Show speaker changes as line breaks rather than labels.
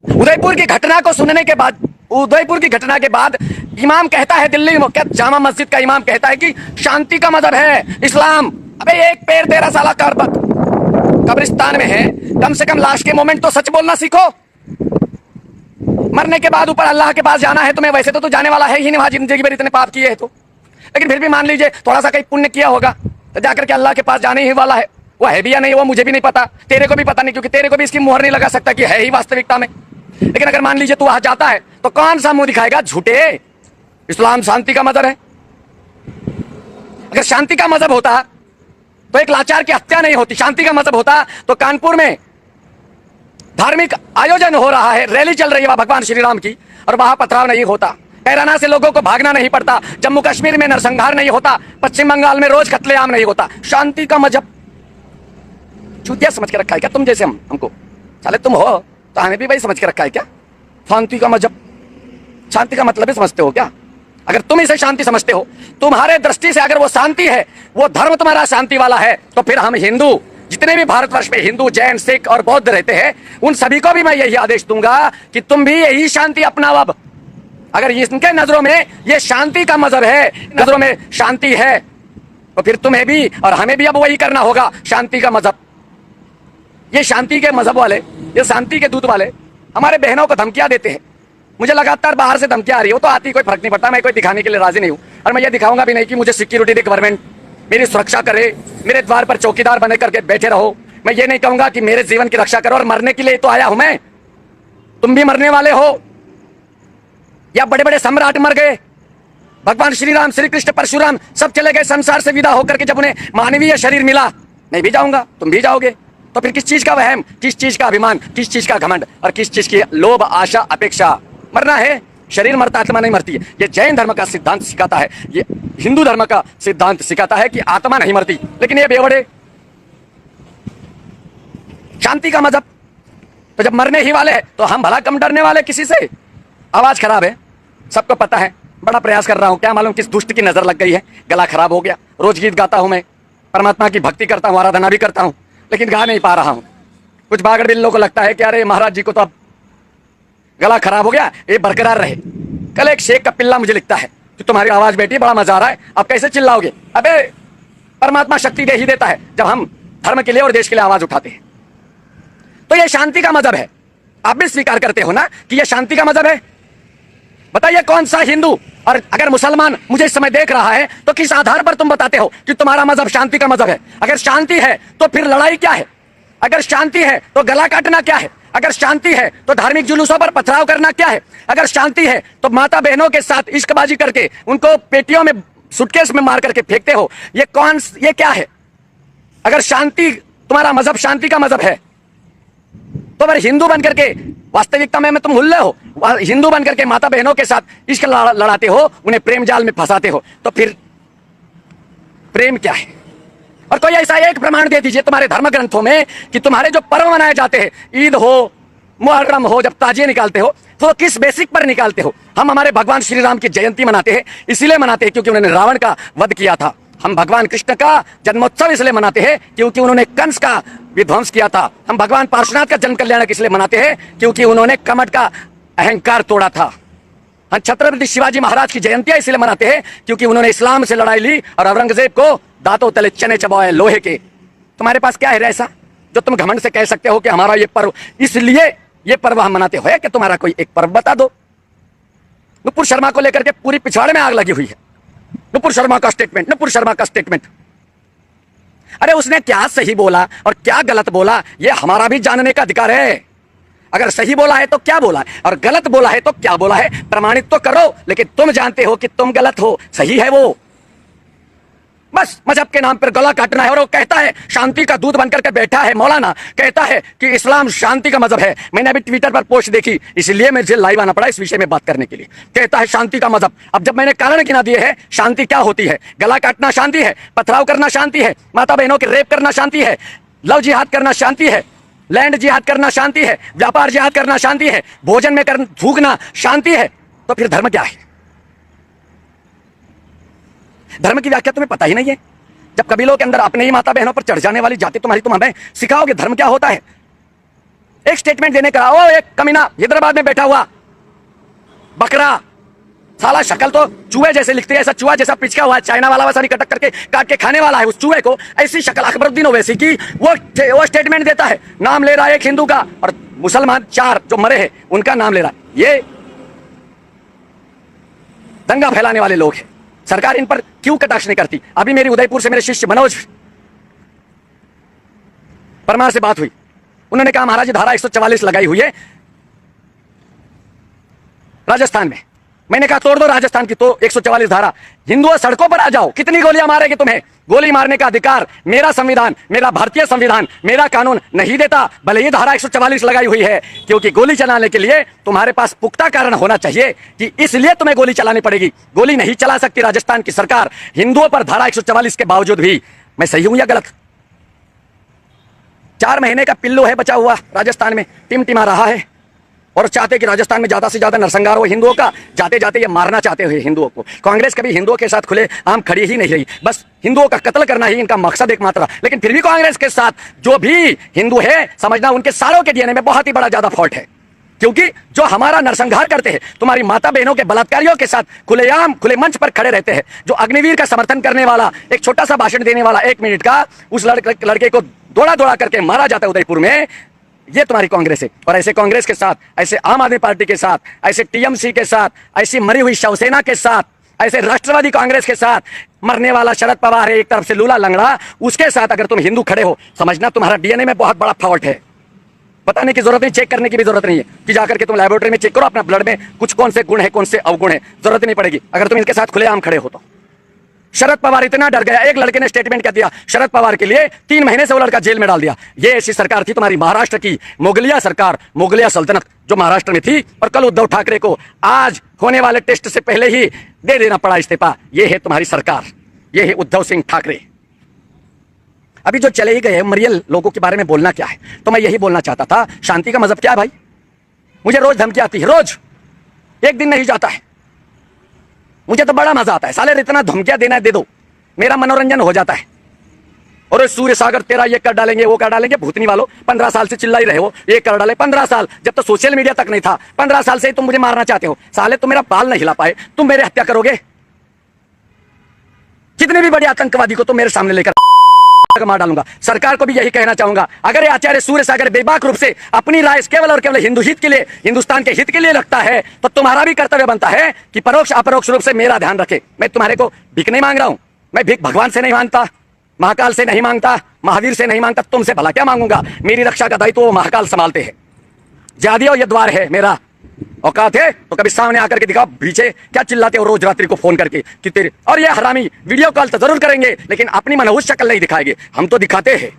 उदयपुर की घटना को सुनने के बाद, उदयपुर की घटना के बाद इमाम कहता है, दिल्ली में क्या जामा मस्जिद का इमाम कहता है कि शांति का मजहब है इस्लाम। अबे एक पैर तेरा साला कब्रिस्तान में है, कम से कम लाश के मोमेंट तो सच बोलना सीखो। मरने के बाद ऊपर अल्लाह के पास जाना है तुम्हें, वैसे तो तू जाने वाला है ही नहीं, वहां जिंदगी भर इतने पाप किए हैं तो। लेकिन फिर भी मान लीजिए थोड़ा सा कहीं पुण्य किया होगा तो जाकर के अल्लाह के पास जाने ही वाला है। वो है भी या नहीं वो मुझे भी नहीं पता, तेरे को भी पता नहीं, क्योंकि तेरे को भी इसकी मुहर नहीं लगा सकता कि है ही वास्तविकता में। लेकिन अगर मान लीजिए तू वहां जाता है तो कौन सा मुंह दिखाएगा? झूठे, इस्लाम शांति का मजहब है। अगर शांति का मजहब होता तो एक लाचार की हत्या नहीं होती। शांति का मजहब होता तो कानपुर में धार्मिक आयोजन हो रहा है, रैली चल रही है भगवान श्री राम की, और वहां पथराव नहीं होता, कैराना से लोगों को भागना नहीं पड़ता, जम्मू कश्मीर में नरसंहार नहीं होता, पश्चिम बंगाल में रोज कत्लेआम नहीं होता। शांति का मजहब चूतिया समझ के रखा है क्या तुम जैसे हमको? साले तुम हो तो हमें भी वही समझ के रखा है क्या? शांति का मजहब, शांति का मतलब ही समझते हो क्या? अगर तुम इसे शांति समझते हो, तुम्हारे दृष्टि से अगर वो शांति है, वो धर्म तुम्हारा शांति वाला है, तो फिर हम हिंदू, जितने भी भारतवर्ष में हिंदू, जैन, सिख और बौद्ध रहते हैं, उन सभी को भी मैं यही आदेश दूंगा कि तुम भी यही शांति अपनाओ। अब अगर इनके नजरों में ये शांति का मजहब है, नजरों में शांति है, तो फिर तुम्हें भी और हमें भी अब वही करना होगा, शांति का मजहब। ये शांति के मजहब वाले, ये शांति के दूत वाले हमारे बहनों को धमकियां देते हैं। मुझे लगातार बाहर से धमकियां आ रही हो तो आती, कोई फर्क नहीं पड़ता, मैं कोई दिखाने के लिए राजी नहीं हूं, और मैं ये दिखाऊंगा भी नहीं कि मुझे सिक्योरिटी दे गवर्नमेंट, मेरी सुरक्षा करे, मेरे द्वार पर चौकीदार बने करके बैठे रहो। मैं ये नहीं कहूंगा कि मेरे जीवन की रक्षा करो, और मरने के लिए तो आया हूं मैं। तुम भी मरने वाले हो, या बड़े बड़े सम्राट मर गए, भगवान श्री राम, श्री कृष्ण, परशुराम सब चले गए संसार से विदा होकर के, जब उन्हें मानवीय शरीर मिला। मैं भी जाऊंगा, तुम भी जाओगे, तो फिर किस चीज का वहम, किस चीज का अभिमान, किस चीज का घमंड, और किस चीज की लोभ, आशा, अपेक्षा? मरना है, शरीर मरता, आत्मा नहीं मरती है। ये जैन धर्म का सिद्धांत सिखाता है, ये हिंदू धर्म का सिद्धांत सिखाता है कि आत्मा नहीं मरती। लेकिन ये बेवड़े शांति का मजहब, तो जब मरने ही वाले हैं तो हम भला कम डरने वाले किसी से? आवाज खराब है, सबको पता है, बड़ा प्रयास कर रहा हूं, क्या मालूम किस दुष्ट की नजर लग गई है, गला खराब हो गया। रोज गीत गाता हूं मैं, परमात्मा की भक्ति करता हूं, आराधना भी करता हूं, लेकिन गा नहीं पा रहा हूं। कुछ बागड़ बिल्लों को लगता है कि अरे महाराज जी को तो अब गला खराब हो गया, ये बरकरार रहे। कल एक शेख का पिल्ला मुझे लिखता है कि तुम्हारी आवाज बेटी बड़ा मजा आ रहा है, अब कैसे चिल्लाओगे? अबे परमात्मा शक्ति दे ही देता है जब हम धर्म के लिए और देश के लिए आवाज उठाते हैं। तो ये शांति का मजहब है, आप भी स्वीकार करते हो ना कि ये शांति का मजहब है? बताइए कौन सा हिंदू, और अगर मुसलमान मुझे इस समय देख रहा है तो किस आधार पर तुम बताते हो कि तुम्हारा मजहब शांति का मजहब है? अगर शांति है तो फिर लड़ाई क्या है? अगर शांति है तो गला काटना क्या है? अगर शांति है तो धार्मिक जुलूसों पर पथराव करना क्या है? अगर शांति है तो माता बहनों के साथ इश्कबाजी करके उनको पेटियों में, सुटकेस में मार करके फेंकते हो, ये क्या है? अगर शांति, तुम्हारा मजहब शांति का मजहब है, तो अगर हिंदू बन करके, वास्तविकता में तुम हुल्ले हो, हिंदू बन करके माता बहनों के साथ इश्क लड़ाते हो, उन्हें प्रेम जाल में फंसाते हो, तो फिर प्रेम क्या है? और कोई ऐसा एक प्रमाण दे दीजिए तुम्हारे धर्म ग्रंथों में कि तुम्हारे जो पर्व मनाए जाते हैं, ईद हो, मुहर्रम हो, जब ताजिए निकालते हो तो किस बेसिक पर निकालते हो? हम हमारे भगवान श्री राम की जयंती मनाते हैं, इसीलिए मनाते हैं क्योंकि उन्होंने रावण का वध किया था। हम भगवान कृष्ण का जन्मोत्सव इसलिए मनाते हैं क्योंकि उन्होंने कंस का विध्वंस किया था। हम भगवान पार्श्वनाथ का जन्म कल्याणक इसलिए मनाते हैं क्योंकि उन्होंने कमट का अहंकार तोड़ा था। हम छत्रपति शिवाजी महाराज की जयंतियां इसलिए मनाते हैं क्योंकि उन्होंने इस्लाम से लड़ाई ली और औरंगजेब को दांतों तले चने चबाए लोहे के। तुम्हारे पास क्या है ऐसा जो तुम घमंड से कह सकते हो कि हमारा ये पर्व, इसलिए ये पर्व हम मनाते हो? कि तुम्हारा कोई एक पर्व बता दो। नुपुर शर्मा को लेकर के पूरी पिछवाड़े में आग लगी हुई है। नुपुर शर्मा का स्टेटमेंट, नुपुर शर्मा का स्टेटमेंट। अरे उसने क्या सही बोला और क्या गलत बोला, ये हमारा भी जानने का अधिकार है। अगर सही बोला है तो क्या बोला है, और गलत बोला है तो क्या बोला है, प्रमाणित तो करो। लेकिन तुम जानते हो कि तुम गलत हो, सही है वो। बस मजहब के नाम पर गला काटना है। और वो कहता है, शांति का दूत बनकर के बैठा है मौलाना, कहता है कि इस्लाम शांति का मजहब है। मैंने अभी ट्विटर पर पोस्ट देखी, इसलिए मुझे लाइव आना पड़ा इस विषय में बात करने के लिए। कहता है शांति का मजहब। अब जब मैंने कारण गिना दिए है, शांति क्या होती है? गला काटना शांति है, पथराव करना शांति है, माता बहनों के रेप करना शांति है, लव जिहाद करना शांति है, लैंड जिहाद करना शांति है, व्यापार जिहाद करना शांति है, भोजन में थूकना शांति है। तो फिर धर्म क्या है? धर्म की व्याख्या तुम्हें पता ही नहीं है। जब कबीलों के अंदर अपने ही माता बहनों पर चढ़ जाने वाली जाति तुम्हारी, तुम हमें सिखाओगे धर्म क्या होता है? एक स्टेटमेंट देने का, ओ एक कमीना हैदराबाद में बैठा हुआ बकरा, साला शक्ल तो चूहे जैसे लिखते हैं, ऐसा चूहा जैसा पिचका हुआ है, चाइना वाला वैसा नहीं कटक करके काट के खाने वाला है उस चूहे को, ऐसी शक्ल अकबरुद्दीन ओवैसी की, वो स्टेटमेंट देता है, नाम ले रहा है एक हिंदू का और मुसलमान 4 जो मरे हैं उनका नाम ले रहा है। ये दंगा फैलाने वाले लोग हैं। सरकार इन पर क्यों कटाक्ष नहीं करती? अभी मेरी उदयपुर से मेरे शिष्य मनोज परमार से बात हुई, उन्होंने कहा महाराज धारा 144 लगाई हुई है राजस्थान में। मैंने कहा तोड़ दो राजस्थान की तो 144 धारा, हिंदुओं सड़कों पर आ जाओ, कितनी गोलियां मारेंगे तुम्हें? गोली मारने का अधिकार मेरा संविधान, मेरा भारतीय संविधान, मेरा कानून नहीं देता। भले ही धारा 144 लगाई हुई है, क्योंकि गोली चलाने के लिए तुम्हारे पास पुख्ता कारण होना चाहिए कि इसलिए तुम्हें गोली चलानी पड़ेगी। गोली नहीं चला सकती राजस्थान की सरकार हिंदुओं पर धारा 144 के बावजूद भी। मैं सही हूं या गलत? 4 महीने का पिल्लू है बचा हुआ राजस्थान में, टिमटिमा रहा है और चाहते कि राजस्थान में ज्यादा से ज्यादा नरसंहार हो हिंदुओं का। जाते जाते ये मारना चाहते हुए हिंदुओं को। कांग्रेस कभी हिंदुओं के साथ खुले आम खड़ी ही नहीं रही, बस हिंदुओं का कत्ल करना ही इनका मकसद एकमात्र। लेकिन फिर भी कांग्रेस के साथ जो भी हिंदू है, समझना उनके सारों के डीएनए में बहुत ही बड़ा ज्यादा फॉल्ट है, क्योंकि जो हमारा नरसंहार करते हैं, तुम्हारी माता बहनों के बलात्कारियों के साथ खुलेआम खुले मंच पर खड़े रहते हैं, जो अग्निवीर का समर्थन करने वाला, एक छोटा सा भाषण देने वाला 1 मिनट का, उस लड़के को दौड़ा दौड़ा करके मारा जाता है उदयपुर में, ये तुम्हारी कांग्रेस है। और ऐसे कांग्रेस के साथ, ऐसे आम आदमी पार्टी के साथ, ऐसे टीएमसी के साथ, ऐसी मरी हुई शिवसेना के साथ, ऐसे राष्ट्रवादी कांग्रेस के साथ, मरने वाला शरद पवार है एक तरफ से लूला लंगड़ा, उसके साथ अगर तुम हिंदू खड़े हो, समझना तुम्हारा डीएनए में बहुत बड़ा फॉल्ट है। बताने की जरूरत नहीं, चेक करने की भी जरूरत नहीं है कि जाकर के तुम लैबोरेटरी में चेक करो अपना ब्लड में कुछ कौन से गुण है कौन से अवगुण है, जरूरत नहीं पड़ेगी अगर तुम इनके साथ खुलेआम खड़े हो तो। शरद पवार इतना डर गया, एक लड़के ने स्टेटमेंट कर दिया शरद पवार के लिए, 3 महीने से वो लड़का जेल में डाल दिया। ये ऐसी सरकार थी तुम्हारी महाराष्ट्र की मुगलिया सरकार, मुगलिया सल्तनत जो महाराष्ट्र में थी, और कल उद्धव ठाकरे को आज होने वाले टेस्ट से पहले ही दे देना पड़ा इस्तीफा। ये है तुम्हारी सरकार, ये है उद्धव सिंह ठाकरे। अभी जो चले ही गए मरियल लोगों के बारे में बोलना क्या है, तो मैं यही बोलना चाहता था, शांति का मजहब क्या है भाई? मुझे रोज धमकी आती है, रोज, एक दिन नहीं जाता है, मुझे तो बड़ा मजा आता है। साले इतना धमकियां देना है दे दो, मेरा मनोरंजन हो जाता है। और सूर्य सागर तेरा ये कर डालेंगे वो कर डालेंगे, भूतनी वालों 15 साल से चिल्ला ही रहे हो, ये कर डाले। 15 साल जब तो सोशल मीडिया तक नहीं था, 15 साल से ही तुम मुझे मारना चाहते हो। साले तुम मेरा बाल नहीं हिला पाए, तुम मेरे हत्या करोगे? कितने भी बड़े आतंकवादी को तुम मेरे सामने लेकर मार डालूंगा। सरकार को भी यही कहना चाहूंगा, अगर ये आचार्य सूर्य सागर बेबाक रूप से अपनी राय केवल और केवल हिंदू हित के लिए, हिंदुस्तान के हित के लिए रखता है, तो तुम्हारा भी कर्तव्य बनता है कि परोक्ष अपरोक्ष रूप से मेरा ध्यान रखे। मैं तुम्हारे को भीख नहीं मांग रहा हूं, मैं भीख भगवान से नहीं मांगता, महाकाल से नहीं मांगता, महावीर से नहीं मांगता, तुमसे भला क्या मांगूंगा? मेरी रक्षा का दायित्व वो महाकाल संभालते हैं। जादियो ये द्वार है मेरा, औकात है तो कभी सामने आकर के दिखाओ। पीछे क्या चिल्लाते हो रोज रात्रि को फोन करके कि तेरे, और ये हरामी वीडियो कॉल तो जरूर करेंगे लेकिन अपनी मनहूस शक्ल नहीं दिखाएंगे। हम तो दिखाते हैं।